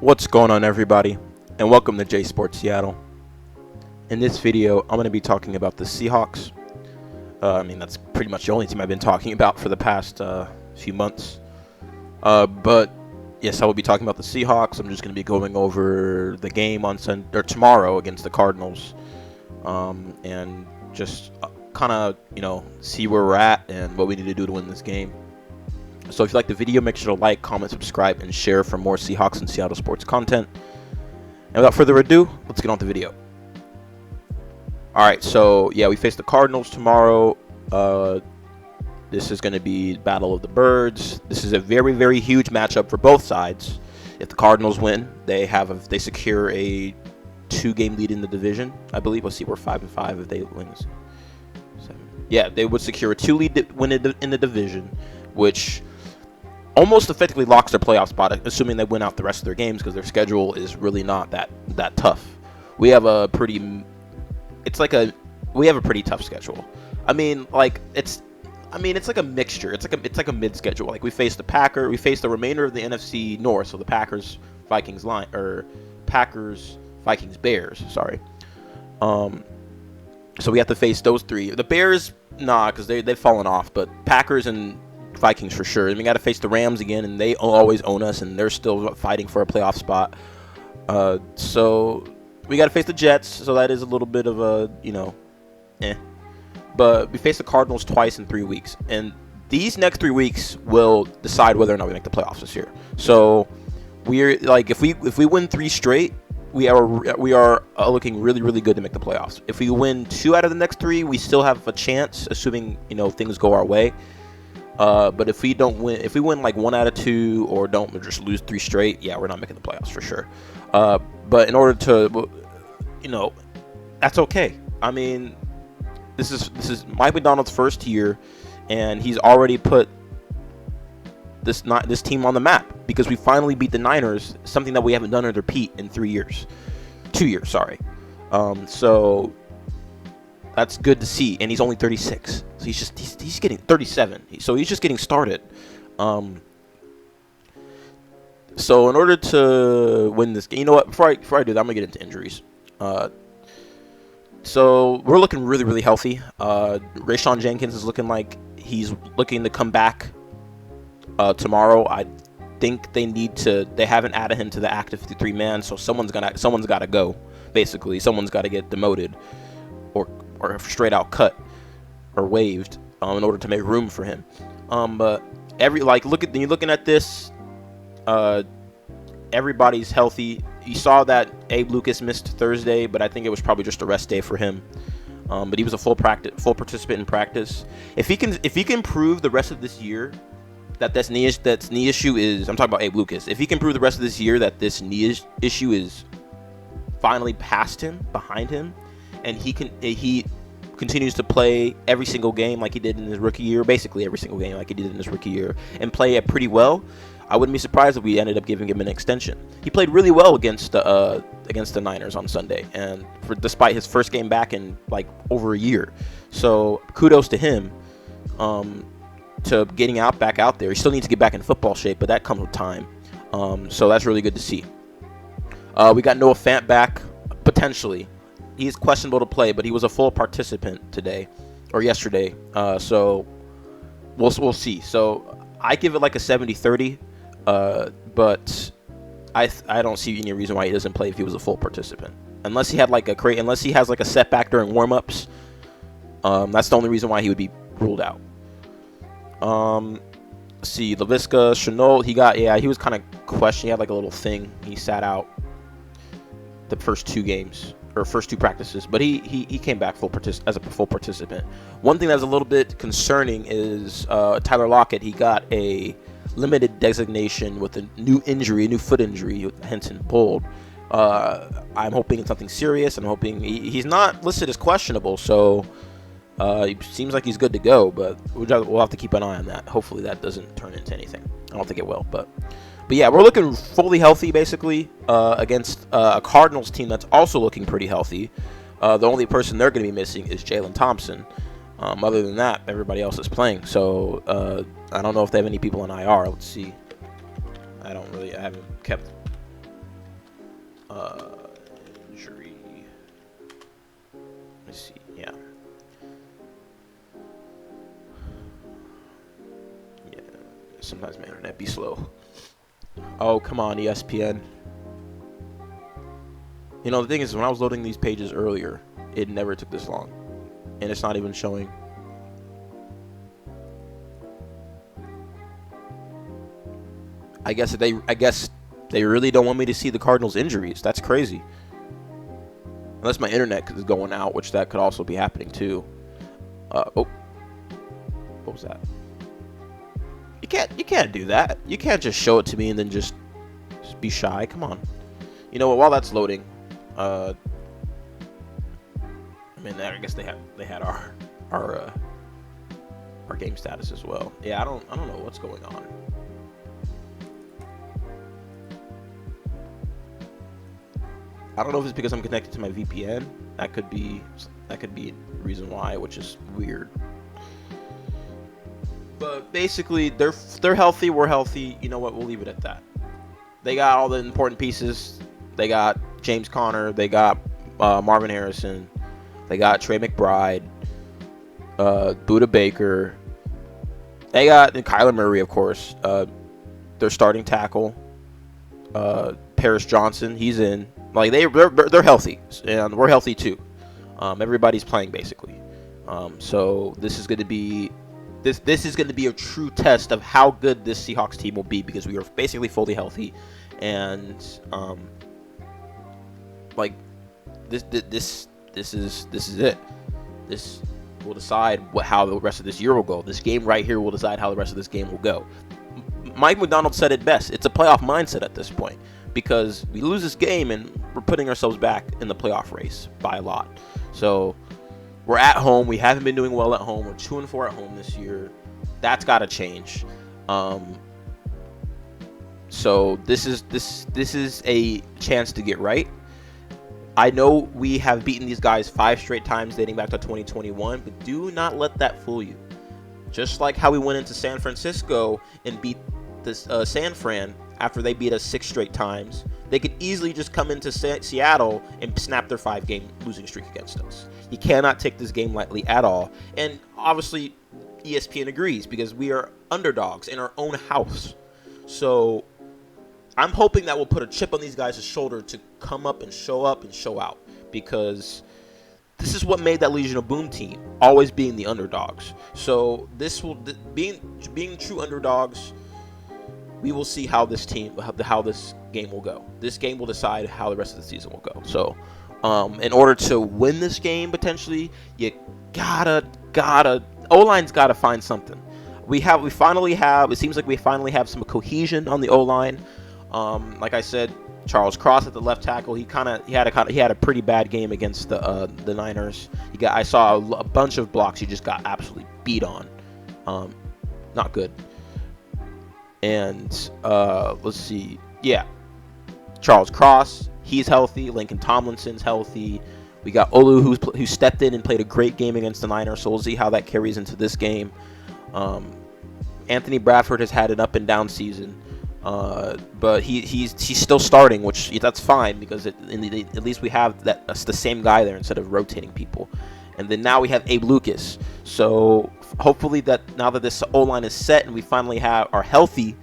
What's going on, everybody, and welcome to J Sports Seattle. In this video, I'm going to be talking about the Seahawks. That's pretty much the only team I've been talking about for the past few months. But yes, I will be talking about the Seahawks. I'm just going to be going over the game on tomorrow against the Cardinals, and just kind of see where we're at and what we need to do to win this game. So if you like the video, make sure to like, comment, subscribe, and share for more Seahawks and Seattle sports content. And without further ado, let's get on with the video. Alright, so yeah, we face the Cardinals tomorrow. This is going to be Battle of the Birds. This is a very, very huge matchup for both sides. If the Cardinals win, they secure a 2-game lead in the division, I believe. Let's see, we're 5-5 if they win. Yeah, they would secure a 2-lead win in the division, which almost effectively locks their playoff spot, assuming they win out the rest of their games, because their schedule is really not that tough. We have a pretty tough schedule. It's like a mixture. It's like a mid schedule. Like we face the remainder of the NFC North, so the Packers, Vikings, Bears. Sorry. So we have to face those three. The Bears, because they've fallen off, but Packers and Vikings for sure. And we got to face the Rams again, and they always own us, and they're still fighting for a playoff spot. So we got to face the Jets, so that is a little bit of a, But we face the Cardinals twice in 3 weeks, and these next 3 weeks will decide whether or not we make the playoffs this year. So we're like, if we win 3 straight, we are looking really, really good to make the playoffs. If we win 2 out of the next 3, we still have a chance, assuming things go our way. But if we win like 1 out of 2 or just lose 3 straight, yeah, we're not making the playoffs for sure. But in order to, that's okay. I mean, this is Mike McDonald's first year, and he's already put this team on the map, because we finally beat the Niners, something that we haven't done under Pete in 2 years, sorry. So that's good to see, and he's only 36. So he's getting 37. So he's just getting started. So in order to win this game, before I do that, I'm gonna get into injuries. So we're looking really, really healthy. Rayshon Jenkins is looking like he's looking to come back tomorrow. I think they haven't added him to the active 53-man, so someone's got to go. Basically, someone's got to get demoted or straight out cut or waived in order to make room for him. But you're looking at this, everybody's healthy. You saw that Abe Lucas missed Thursday, but I think it was probably just a rest day for him. But he was a full participant in practice. If he can prove the rest of this year that this knee issue is, I'm talking about Abe Lucas. If he can prove the rest of this year that this knee issue is finally behind him, and he continues to play every single game like he did in his rookie year, basically every single game like he did in his rookie year, and play it pretty well, I wouldn't be surprised if we ended up giving him an extension. He played really well against the Niners on Sunday, and despite his first game back in like over a year. So kudos to him, to getting back out there. He still needs to get back in football shape, but that comes with time. So that's really good to see. We got Noah Fant back, potentially. He's questionable to play, but he was a full participant yesterday. So we'll see. So I give it like a 70-30, but I don't see any reason why he doesn't play if he was a full participant, unless he has like a setback during warmups. That's the only reason why he would be ruled out. See, Laviska Shenault, he was kind of questioned. He had like a little thing. He sat out the first 2 games. Or first 2 practices, but he came back as a full participant. One thing that's a little bit concerning is Tyler Lockett. He got a limited designation with a new foot injury, hence in bold. I'm hoping it's something serious. I'm hoping he's not listed as questionable, so he seems like he's good to go, but we'll have to keep an eye on that. Hopefully that doesn't turn into anything. I don't think it will, but yeah, we're looking fully healthy, basically, against a Cardinals team that's also looking pretty healthy. The only person they're going to be missing is Jalen Thompson. Other than that, everybody else is playing. So I don't know if they have any people on IR. Let's see. I haven't kept Injury. Let me see. Yeah. Yeah. Sometimes my internet be slow. Oh, come on, ESPN. You know, the thing is, when I was loading these pages earlier, it never took this long. And it's not even showing. I guess they really don't want me to see the Cardinals' injuries. That's crazy. Unless my internet is going out, which that could also be happening too. What was that? You can't do that. You can't just show it to me and then just be shy. Come on. You know what? While that's loading, I mean, I guess they had our game status as well. Yeah, I don't know what's going on. I don't know if it's because I'm connected to my VPN. That could be the reason why, which is weird. But basically, they're healthy. We're healthy. You know what? We'll leave it at that. They got all the important pieces. They got James Conner. They got Marvin Harrison. They got Trey McBride. Budda Baker. They got Kyler Murray, of course. Their starting tackle. Paris Johnson. He's in. Like they're healthy, and we're healthy too. Everybody's playing basically. So this is going to be a true test of how good this Seahawks team will be, because we are basically fully healthy, and like this is it. This will decide how the rest of this year will go. This game right here will decide how the rest of this game will go. Mike McDonald said it best. It's a playoff mindset at this point, because we lose this game and we're putting ourselves back in the playoff race by a lot. So we're at home. We haven't been doing well at home. We're 2-4 at home this year. That's got to change. So this is a chance to get right. I know we have beaten these guys 5 straight times dating back to 2021, but do not let that fool you. Just like how we went into San Francisco and beat this San Fran after they beat us 6 straight times, they could easily just come into Seattle and snap their 5-game losing streak against us. You cannot take this game lightly at all. And obviously, ESPN agrees, because we are underdogs in our own house. So I'm hoping that we'll put a chip on these guys' shoulder to come up and show out, because this is what made that Legion of Boom team, always being the underdogs. So this will being true underdogs. We will see how this game will go. This game will decide how the rest of the season will go. So, in order to win this game, potentially, you gotta O-line's gotta find something. We finally have. It seems like we finally have some cohesion on the O-line. Like I said, Charles Cross at the left tackle. He had a pretty bad game against the Niners. I saw a bunch of blocks. He just got absolutely beat on. Not good. And let's see. Yeah, Charles Cross, he's healthy. Lincoln Tomlinson's healthy. We got Olu, who stepped in and played a great game against the Niners. So we'll see how that carries into this game. Anthony Bradford has had an up and down season, but he's still starting, which that's fine, because at least we have that's the same guy there instead of rotating people. And then now we have Abe Lucas. So hopefully that now that this O-line is set and we finally are healthy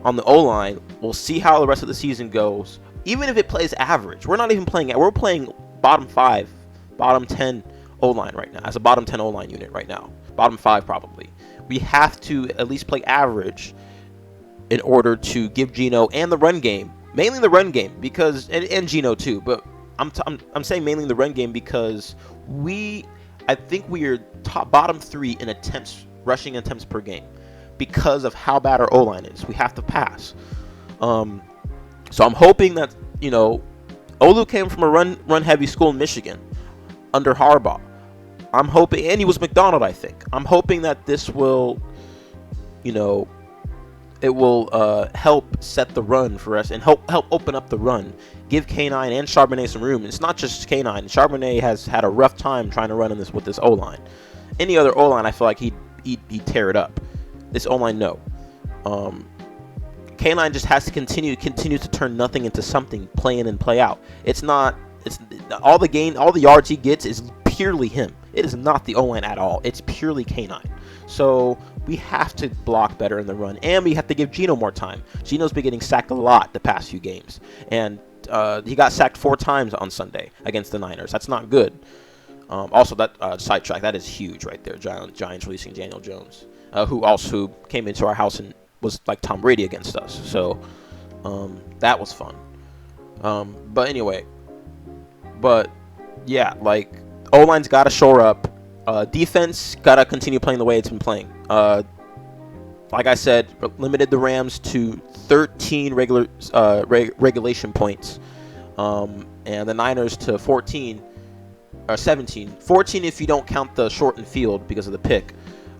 on the O-line, we'll see how the rest of the season goes. Even if it plays average, we're not even playing. We're playing bottom 5, bottom 10 O-line right now, as a bottom 10 O-line unit right now. Bottom 5 probably. We have to at least play average in order to give Geno and the run game, mainly the run game, because and Geno too, but I'm saying mainly the run game, because I think we are bottom 3 in rushing attempts per game, because of how bad our O-line is. We have to pass. So I'm hoping that, Olu came from a run heavy school in Michigan under Harbaugh. I'm hoping, and he was McDonald, I think. I'm hoping that this will, it will help set the run for us and help open up the run. Give K9 and Charbonnet some room. It's not just K9. Charbonnet has had a rough time trying to run with this O-line. Any other O-line, I feel like he'd tear it up. This O-line, no. K9 just has to continue to turn nothing into something, play in and play out. It's all the yards he gets is purely him. It is not the O-line at all. It's purely K9. So we have to block better in the run, and we have to give Geno more time. Geno's been getting sacked a lot the past few games, and he got sacked 4 times on Sunday against the Niners. That's not good. Also, that sidetrack, that is huge right there. Giants releasing Daniel Jones, who came into our house and was like Tom Brady against us. So that was fun. But anyway, yeah, like O-line's got to shore up. Defense got to continue playing the way it's been playing. Like I said, limited the Rams to 13 regulation points, and the Niners to 14 or 17. 14 if you don't count the shortened field because of the pick.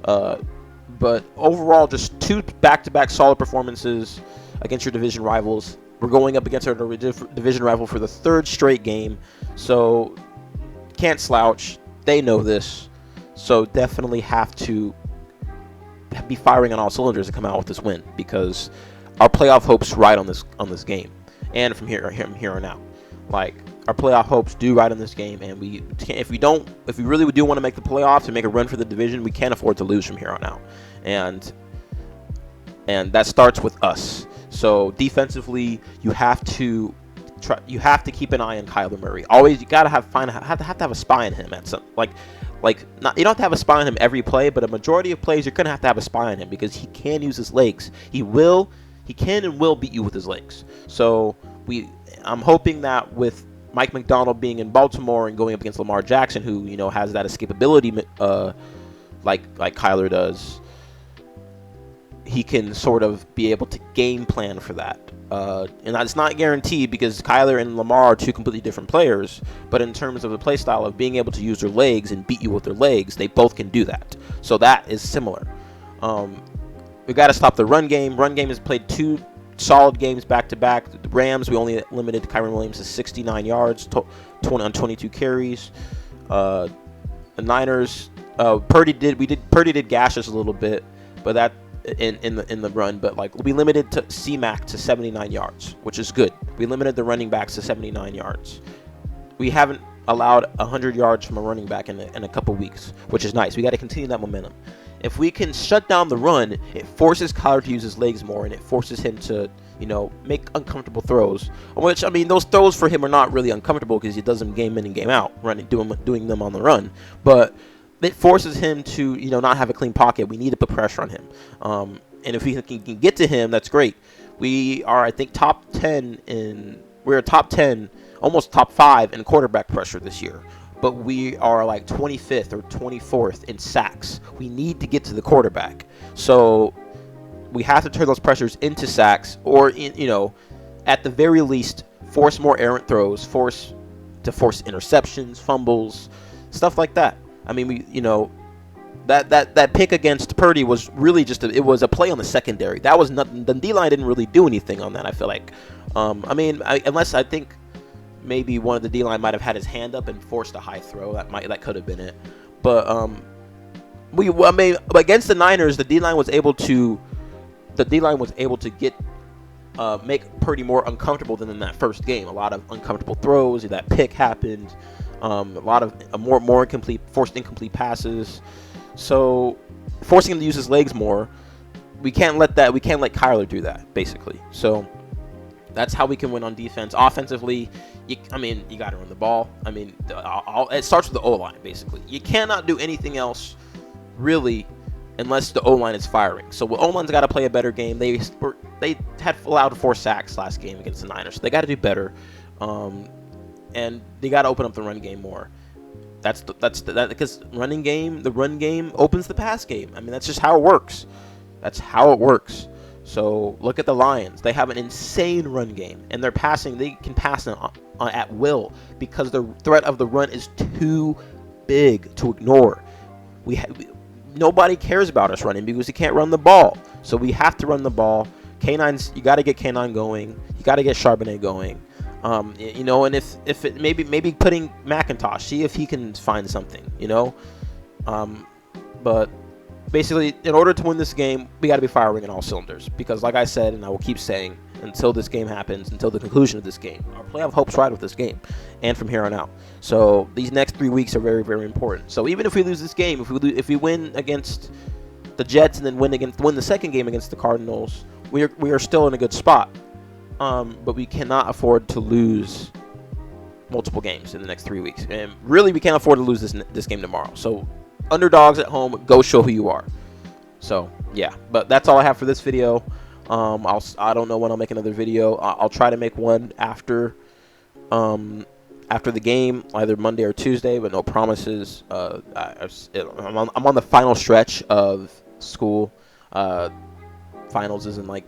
But overall, just 2 back-to-back solid performances against your division rivals. We're going up against our division rival for the 3rd straight game, so can't slouch. They know this, so definitely have to be firing on all cylinders to come out with this win, because our playoff hopes ride on this game, and from here on out. Like, our playoff hopes do ride on this game, and if we really do want to make the playoffs and make a run for the division, we can't afford to lose from here on out, and that starts with us. So defensively, you have to keep an eye on Kyler Murray. Always, you gotta have to have a spy on him at some not, you don't have to have a spy on him every play, but a majority of plays you're gonna have to have a spy on him, because he can use his legs. He can and will beat you with his legs. So I'm hoping that with Mike McDonald being in Baltimore and going up against Lamar Jackson, who has that escapability like Kyler does, he can sort of be able to game plan for that. And it's not guaranteed, because Kyler and Lamar are 2 completely different players, but in terms of the play style of being able to use their legs and beat you with their legs, they both can do that. So that is similar. We got to stop the run game. Run game has played 2 solid games back-to-back. The Rams, we only limited Kyren Williams to 69 yards on 22 carries. The Niners, Purdy did gash us a little bit, but that in the run, but like we limited to C-Mac to 79 yards, which is good. We limited the running backs to 79 yards. We haven't allowed 100 yards from a running back in a couple weeks, which is nice. We got to continue that momentum. If we can shut down the run, it forces Kyler to use his legs more, and it forces him to, make uncomfortable throws. Which, I mean, those throws for him are not really uncomfortable, because he does them game in and game out, doing them on the run. But it forces him to, not have a clean pocket. We need to put pressure on him. And if we can get to him, that's great. We are, I think, we're top 10, almost top 5 in quarterback pressure this year. But we are like 25th or 24th in sacks. We need to get to the quarterback. So we have to turn those pressures into sacks, or, at the very least, force more errant throws, force interceptions, fumbles, stuff like that. I mean, that pick against Purdy was really it was a play on the secondary. That was nothing. The D-line didn't really do anything on that, I feel like. Unless I think maybe one of the D-line might have had his hand up and forced a high throw. That could have been it. But against the Niners, the D-line was able to get make Purdy more uncomfortable than in that first game. A lot of uncomfortable throws. That pick happened. A lot of more forced incomplete passes. So forcing him to use his legs more, we can't let Kyler do that, basically. So that's how we can win on defense. Offensively, you got to run the ball. It starts with the O-line, basically. You cannot do anything else, really, unless the O-line is firing. So O-line's got to play a better game. They had allowed 4 sacks last game against the Niners, so they got to do better. And they got to open up the run game more. That's because the run game opens the pass game. That's just how it works. So look at the Lions. They have an insane run game, and they're passing. They can pass at will, because the threat of the run is too big to ignore. Nobody cares about us running, because we can't run the ball. So we have to run the ball. K9's, you got to get K9 going. You got to get Charbonnet going. And if it maybe putting McIntosh, see if he can find something, but basically, in order to win this game, we got to be firing in all cylinders. Because, like I said, and I will keep saying, until this game happens, until the conclusion of this game, our playoff hopes ride with this game, and from here on out. So these next 3 weeks are very, very important. So even if we lose this game, if we win against the Jets and then win the second game against the Cardinals, we are still in a good spot. But we cannot afford to lose multiple games in the next 3 weeks, and really we can't afford to lose this game tomorrow. So underdogs at home, go show who you are. So yeah, but that's all I have for this video. I don't know when I'll make another video. I'll try to make one after the game, either Monday or Tuesday, but no promises. I'm on the final stretch of school. Finals is in like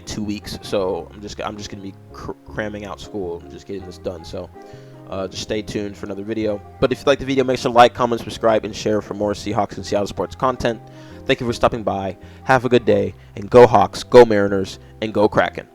2 weeks, so I'm just gonna be cramming out school. I'm just getting this done. So just stay tuned for another video. But if you like the video, make sure to like, comment, subscribe, and share for more Seahawks and Seattle sports content. Thank you for stopping by. Have a good day, and go Hawks, go Mariners, and go Kraken.